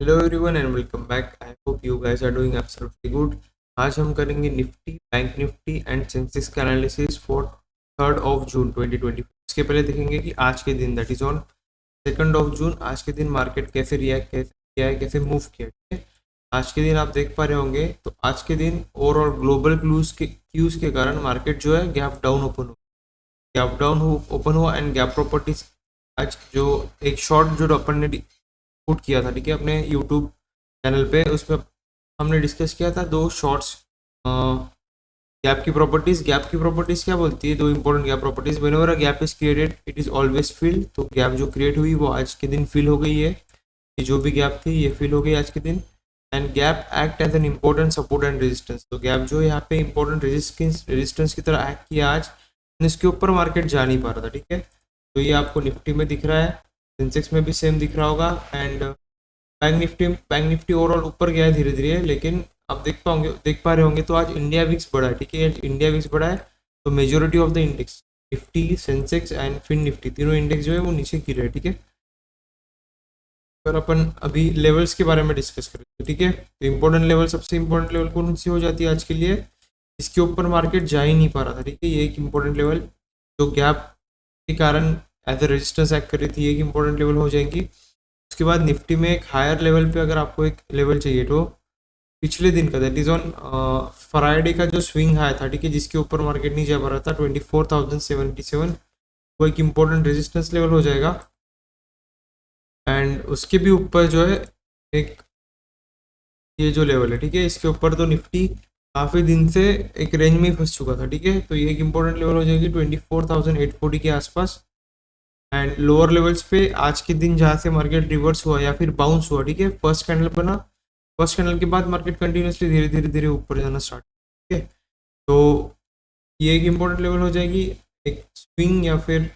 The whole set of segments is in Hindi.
Hello everyone and welcome back. I hope you guys are doing absolutely good. आज हम करेंगे Nifty, bank Nifty and Sensex का एनालिसिस फॉर 3 जून 2020। इसके पहले देखेंगे कि आज के दिन दैट इज ऑन 2 जून आज के दिन मार्केट कैसे रिएक्ट कैसे किया है, कैसे मूव किया, ठीक है। आज के दिन आप देख पा रहे होंगे तो आज के दिन ओवरऑल ग्लोबल क्यूज के कारण मार्केट जो है गैप डाउन ओपन हुआ एंड गैप प्रॉपर्टीज आज जो एक शॉर्ट जो अपन ने पुट किया था, ठीक है, अपने यूट्यूब चैनल पे, उसमें हमने डिस्कस किया था दो शॉर्ट्स। गैप की प्रॉपर्टीज क्या बोलती है, दो important gap properties. Whenever a gap is created it is always field. तो गैप जो क्रिएट हुई वो आज के दिन फिल हो गई है। ये जो भी गैप थी ये फिल हो गई आज के दिन। And gap act as an important support and resistance. तो गैप जो यहाँ पे इंपॉर्टेंट रेजिस्टेंस की तरह एक्ट किया आज, इसके ऊपर मार्केट जा नहीं पा रहा था, ठीक है। तो ये आपको निफ्टी में दिख रहा है, सेंसेक्स में भी सेम दिख रहा होगा। एंड बैंक निफ्टी ओवरऑल ऊपर गया है धीरे धीरे, लेकिन आप देख पा रहे होंगे तो आज इंडिया विक्स बढ़ा है, ठीक है। इंडिया विक्स बढ़ा है तो majority of the index Nifty, Sensex and Fin Nifty तीनों इंडेक्स जो है वो नीचे गिरे हैं, ठीक है। अगर अपन अभी लेवल्स के बारे में डिस्कस करें तो ठीक है, तो इंपॉर्टेंट लेवल, सबसे इंपॉर्टेंट लेवल कौन सी हो जाती है आज के लिए, इसके ऊपर मार्केट जा ही नहीं पा रहा था, ठीक है। ये एक इंपॉर्टेंट लेवल जो गैप के कारण एज ए रेजिस्टेंस एक्ट कर रही थी, एक इंपॉर्टेंट लेवल हो जाएंगी। उसके बाद निफ्टी में एक हायर लेवल पे अगर आपको एक लेवल चाहिए तो पिछले दिन का दैट इज ऑन फ्राइडे का जो स्विंग हाई था, ठीक है, जिसके ऊपर मार्केट नहीं जा पा रहा था 24,077, वो एक इंपॉर्टेंट रेजिस्टेंस लेवल हो जाएगा। एंड उसके भी ऊपर जो है एक ये जो लेवल है, ठीक है, इसके ऊपर तो निफ्टी काफ़ी दिन से एक रेंज में ही फंस चुका था, ठीक है। तो ये एक इंपॉर्टेंट लेवल हो जाएगी 24,840 के आसपास। एंड लोअर लेवल्स पे आज के दिन जहाँ से मार्केट रिवर्स हुआ या फिर बाउंस हुआ, ठीक है, फर्स्ट कैंडल बना, फर्स्ट कैंडल के बाद मार्केट कंटिन्यूसली धीरे धीरे धीरे ऊपर जाना स्टार्ट, ठीक है। तो ये एक इम्पोर्टेंट लेवल हो जाएगी, एक स्विंग या फिर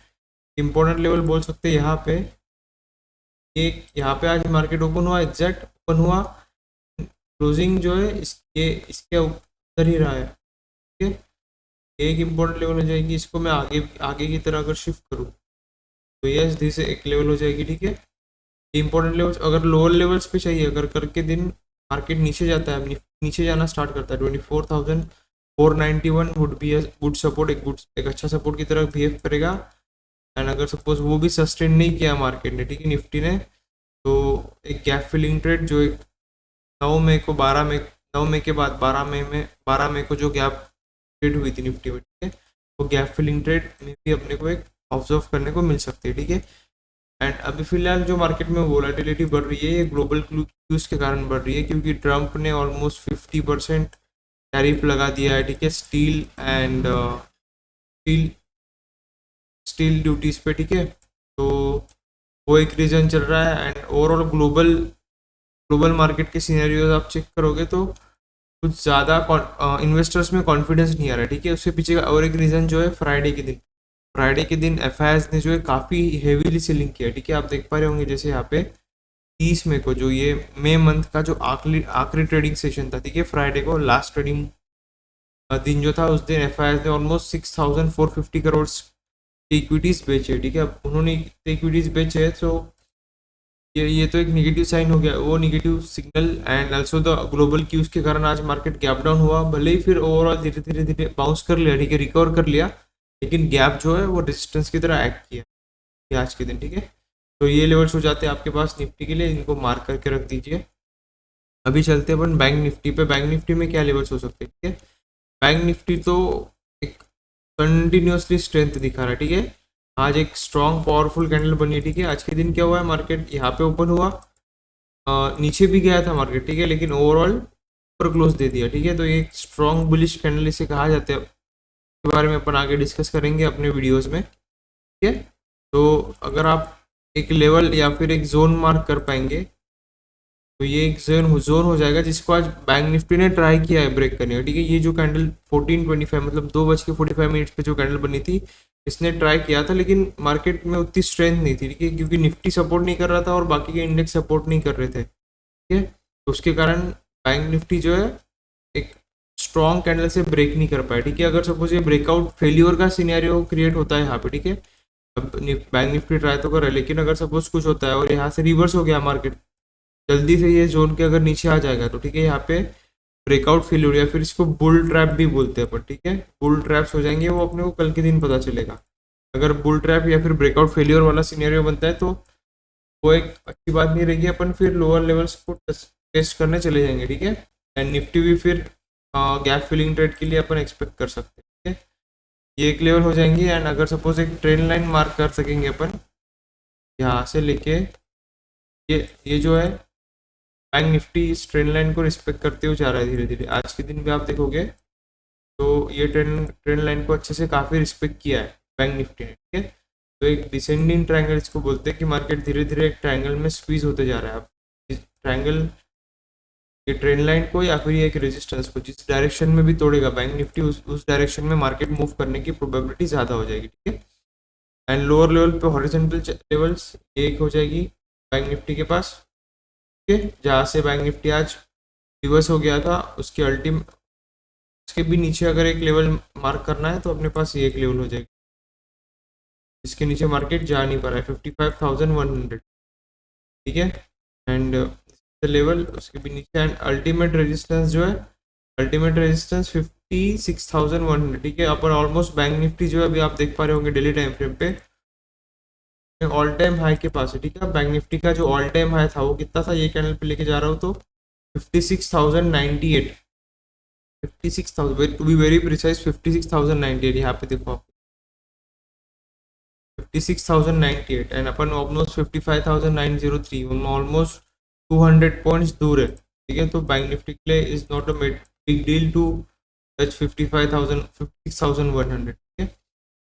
इम्पोर्टेंट लेवल बोल सकते हैं यहाँ पे। एक यहाँ पे आज मार्केट ओपन हुआ, एग्जैक्ट ओपन हुआ, क्लोजिंग जो है इसके ऊपर ही रहा है, ठीक है। एक इम्पोर्टेंट लेवल हो जाएगी, इसको मैं आगे आगे की तरह अगर शिफ्ट करूँ तो यस दी से एक लेवल हो जाएगी, ठीक है। इंपॉर्टेंट लेवल्स अगर लोअर लेवल्स पे चाहिए, अगर करके दिन मार्केट नीचे जाता है, नीचे जाना स्टार्ट करता है, 24,491 वुड बी गुड सपोर्ट, एक अच्छा सपोर्ट की तरह बिहेव करेगा। एंड अगर सपोज वो भी सस्टेन नहीं किया मार्केट ने, ठीक है, निफ्टी ने, तो एक गैप फिलिंग ट्रेड जो एक 9 मई को 12 मई, 9 मई के बाद 12 मई को जो गैप ट्रेड हुई थी निफ्टी में, ठीक है, वो गैप फिलिंग ट्रेड में भी अपने को एक ऑब्जर्व करने को मिल सकती है, ठीक है। एंड अभी फिलहाल जो मार्केट में वोलेटिलिटी बढ़ रही है ये ग्लोबल क्यूज के कारण बढ़ रही है, क्योंकि ट्रम्प ने ऑलमोस्ट 50% टैरिफ लगा दिया है, ठीक है, steel and steel steel duties पे, ठीक है। तो वो एक रीज़न चल रहा है। And overall global global market के सिनेरियोज आप चेक करोगे तो कुछ ज़्यादा इन्वेस्टर्स में कॉन्फिडेंस नहीं आ रहा है, ठीक है। उसके पीछे का और एक रीज़न जो है फ्राइडे के दिन एफआईएस ने जो है काफ़ी हेवीली सेलिंग किया, ठीक है। आप देख पा रहे होंगे जैसे यहाँ पे 30 मई को जो ये मई मंथ का जो आखिरी ट्रेडिंग सेशन था, ठीक है, फ्राइडे को लास्ट ट्रेडिंग दिन जो था, उस दिन एफआईएस ने ऑलमोस्ट 6,450 करोड़ इक्विटीज़ बेचे, ठीक है। अब उन्होंने इक्विटीज़ बेचे तो ये तो एक नेगेटिव साइन हो गया, वो negative signal. And also the global cues के कारण आज मार्केट गैप डाउन हुआ, भले ही फिर ओवरऑल धीरे धीरे धीरे बाउंस कर लिया, ठीक है, रिकवर कर लिया, लेकिन गैप जो है वो रेजिस्टेंस की तरह एक्ट किया ये आज के दिन, ठीक है। तो ये लेवल्स हो जाते हैं आपके पास निफ्टी के लिए, इनको मार्क करके रख दीजिए। अभी चलते हैं अपन बैंक निफ्टी पे। बैंक निफ्टी में क्या लेवल्स हो सकते हैं, ठीक है। बैंक निफ्टी तो एक कंटिन्यूसली स्ट्रेंथ दिखा रहा है, ठीक है। आज एक स्ट्रॉन्ग पावरफुल कैंडल बनी है, ठीक है। आज के दिन क्या हुआ है, मार्केट यहाँ पे ओपन हुआ, नीचे भी गया था मार्केट, ठीक है, लेकिन ओवरऑल ऊपर क्लोज दे दिया, ठीक है। तो ये एक स्ट्रॉन्ग बुलिश कैंडल इसे कहा जाता है, के बारे में अपन आगे डिस्कस करेंगे अपने वीडियोस में, ठीक है। तो अगर आप एक लेवल या फिर एक जोन मार्क कर पाएंगे तो ये एक जोन हो जाएगा, जिसको आज बैंक निफ्टी ने ट्राई किया है ब्रेक करने का, ठीक है। ये जो कैंडल 14:25 मतलब 2:45 पे जो कैंडल बनी थी, इसने ट्राई किया था, लेकिन मार्केट में उतनी स्ट्रेंथ नहीं थी, ठीक है, क्योंकि निफ्टी सपोर्ट नहीं कर रहा था और बाकी के इंडेक्स सपोर्ट नहीं कर रहे थे, ठीक है। तो उसके कारण बैंक निफ्टी जो है एक स्ट्रॉन्ग कैंडल से ब्रेक नहीं कर पाया, ठीक है। अगर सपोज ये ब्रेकआउट फेलियर का सिनेरियो क्रिएट होता है यहाँ पे, ठीक है, अब बैंक निफ्टी ट्राई तो कर रहा है, लेकिन अगर सपोज कुछ होता है और यहाँ से रिवर्स हो गया मार्केट, जल्दी से ये जोन के अगर नीचे आ जाएगा तो ठीक है, यहाँ पे ब्रेकआउट फेल्योर या फिर इसको बुल ट्रैप भी बोलते हैं अपन, ठीक है, बुल ट्रैप्स हो जाएंगे, वो अपने को कल के दिन पता चलेगा। अगर बुल ट्रैप या फिर ब्रेकआउट फेलियर वाला सिनेरियो बनता है तो वो एक अच्छी बात नहीं रहेगी, अपन फिर लोअर लेवल्स को टेस्ट करने चले जाएंगे, ठीक है। एंड निफ्टी भी फिर गैप फिलिंग ट्रेड के लिए अपन एक्सपेक्ट कर सकते हैं, ठीक है। ये एक लेवल हो जाएंगी। एंड अगर सपोज एक ट्रेंड लाइन मार्क कर सकेंगे अपन यहाँ से लेके ये जो है बैंक निफ्टी इस ट्रेंड लाइन को रिस्पेक्ट करते हुए जा रहा है धीरे धीरे। आज के दिन भी आप देखोगे तो ये ट्रेंड लाइन को अच्छे से काफ़ी रिस्पेक्ट किया है बैंक निफ्टी ने, ठीक है। तो एक डिसेंडिंग ट्रायंगल इसको बोलते हैं कि मार्केट धीरे धीरे एक ट्रायंगल में स्क्वीज होते जा रहा है। अब इस ट्रायंगल ये ट्रेंड लाइन को या फिर ये एक रेजिस्टेंस को जिस डायरेक्शन में भी तोड़ेगा बैंक निफ्टी, उस डायरेक्शन में मार्केट मूव करने की प्रोबेबिलिटी ज़्यादा हो जाएगी, ठीक है। एंड लोअर लेवल पे हॉरिजॉन्टल लेवल्स एक हो जाएगी बैंक निफ्टी के पास, ठीक है, जहाँ से बैंक निफ्टी आज रिवर्स हो गया था उसके उसके भी नीचे अगर एक लेवल मार्क करना है तो अपने पास ये एक लेवल हो जाएगी, इसके नीचे मार्केट जा नहीं पा रहा है 55,100, ठीक है। एंड लेवल उसके भी नीचे एंड अल्टीमेट रेजिस्टेंस जो है, अल्टीमेट रेजिस्टेंस 56,100, ठीक है। अपन ऑलमोस्ट बैंक निफ्टी जो है अभी आप देख पा रहे होंगे डेली टाइम फ्रेम पे ऑल टाइम हाई के पास है, ठीक है। बैंक निफ्टी का जो ऑल टाइम हाई था वो कितना था, ये कैंडल पे लेके जा रहा हूँ तो 56,098, 56,000 टू बी वेरी प्रिसाइज 56,098, यहाँ पे देखो आप 56,098 एंड अपन ऑलमोस्ट 55,903, ऑलमोस्ट 200 पॉइंट्स दूर है, ठीक है। तो बैंक निफ्टी के लिए is not a big deal to touch 56,100, ठीक है।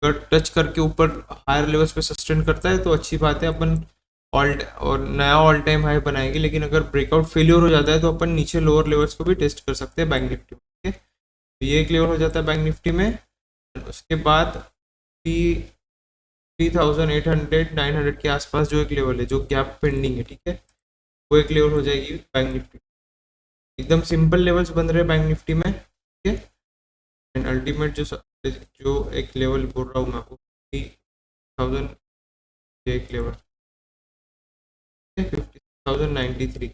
अगर टच करके ऊपर हायर लेवल्स पे सस्टेन करता है तो अच्छी बात है, अपन और नया ऑल टाइम हाई बनाएंगे। लेकिन अगर ब्रेकआउट फेलियर हो जाता है तो अपन नीचे लोअर लेवल्स को भी टेस्ट कर सकते हैं बैंक निफ्टी में, ठीक है। तो ये एक लेवल हो जाता है बैंक निफ्टी में। उसके बाद 3,800 900 के आसपास जो एक लेवल है जो गैप पेंडिंग है, ठीक है, वो एक लेवल हो जाएगी बैंक निफ्टी। एकदम सिंपल लेवल्स बन रहे हैं बैंक निफ्टी में, ठीक है। एंड अल्टीमेट जो एक लेवल बोल रहा हूँ मैं आपको 50,000 एक लेवल 50,093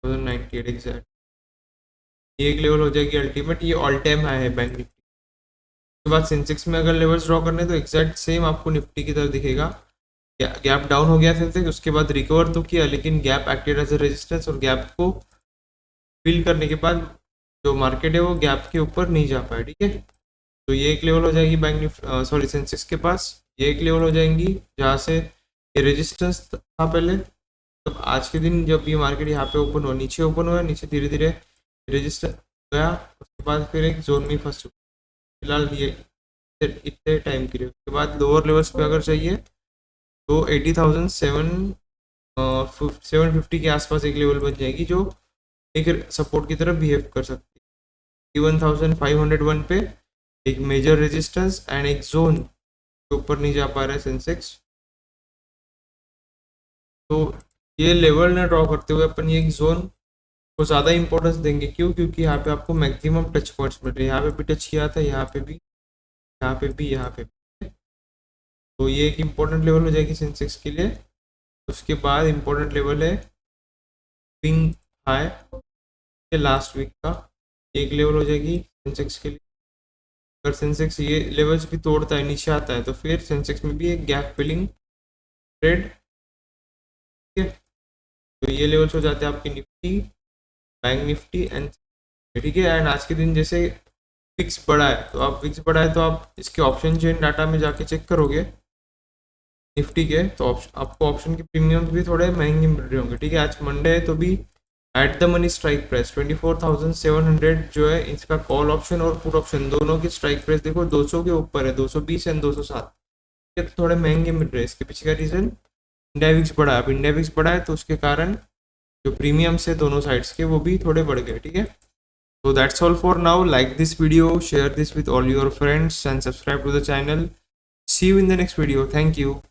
1098 एग्जैक्ट, ये एक लेवल हो जाएगी अल्टीमेट। ये ऑल टाइम हाई है बैंक निफ्टी। उसके बाद सेंसेक्स में अगर लेवल्स ड्रॉ करने तो एग्जैक्ट सेम आपको निफ्टी की तरह दिखेगा। गैप डाउन हो गया सेंसेक्स, उसके बाद रिकवर तो किया लेकिन gap acted as a resistance, और गैप को फिल करने के बाद जो मार्केट है वो गैप के ऊपर नहीं जा पाया, ठीक है। तो ये एक लेवल हो जाएगी बैंक निफ्टी सॉरी सेंसेक्स के पास, ये एक लेवल हो जाएंगी जहाँ से ये रेजिस्टेंस था पहले। तो आज के दिन जब ये मार्केट यहाँ पे ओपन हुआ, नीचे ओपन हुआ, नीचे धीरे धीरे रेजिस्टेंस गया, उसके बाद फिर एक जोन में फंस चुका फिलहाल ये इतने टाइम के लिए। उसके बाद लोअर लेवल्स पे अगर चाहिए तो 80,750 के आसपास एक लेवल बन जाएगी जो एक सपोर्ट की तरफ बिहेव कर सकती है। 81,501 पे एक मेजर रेजिस्टेंस एंड एक जोन के ऊपर नहीं जा पा रहा है सेंसेक्स। तो ये लेवल ना ड्रॉ करते हुए अपन ये एक जोन को ज़्यादा इंपॉर्टेंस देंगे। क्यों? क्योंकि यहाँ पे आपको मैक्सिमम टच पॉइंट्स मिल रहे हैं। यहाँ पे भी टच किया था, यहाँ पे भी, यहाँ पे भी, यहाँ पे भी। तो ये एक इम्पोर्टेंट लेवल हो जाएगी सेंसेक्स के लिए। उसके बाद इम्पोर्टेंट लेवल है स्विंग हाई के लास्ट वीक का, एक लेवल हो जाएगी सेंसेक्स के लिए। अगर सेंसेक्स ये लेवल्स भी तोड़ता है, नीचे आता है, तो फिर सेंसेक्स में भी एक गैप फिलिंग ट्रेड, ठीक है। तो ये लेवल्स हो जाते हैं आपकी निफ्टी, बैंक निफ्टी एंड, ठीक है। एंड आज के दिन जैसे फिक्स बढ़ा है तो आप इसके ऑप्शन चेन डाटा में जाके चेक करोगे निफ्टी के, तो आपको ऑप्शन के प्रीमियम भी थोड़े महंगे मिल रहे होंगे, ठीक है। आज मंडे है तो भी at the money strike price 24,700 जो है इसका कॉल ऑप्शन और पुट ऑप्शन दोनों की स्ट्राइक प्राइस देखो 200 के ऊपर है, 220 एंड 207, ये तो थोड़े महंगे मिल रहे हैं। इसके पीछे का रीज़न इंडिया विक्स बढ़ा है। अब इंडिया विक्स बढ़ा है तो उसके कारण जो प्रीमियम्स है दोनों साइड्स के वो भी थोड़े बढ़ गए, ठीक है। So that's all for now. Like this video, share this with all your friends and subscribe to the channel. See you in the next video. Thank you.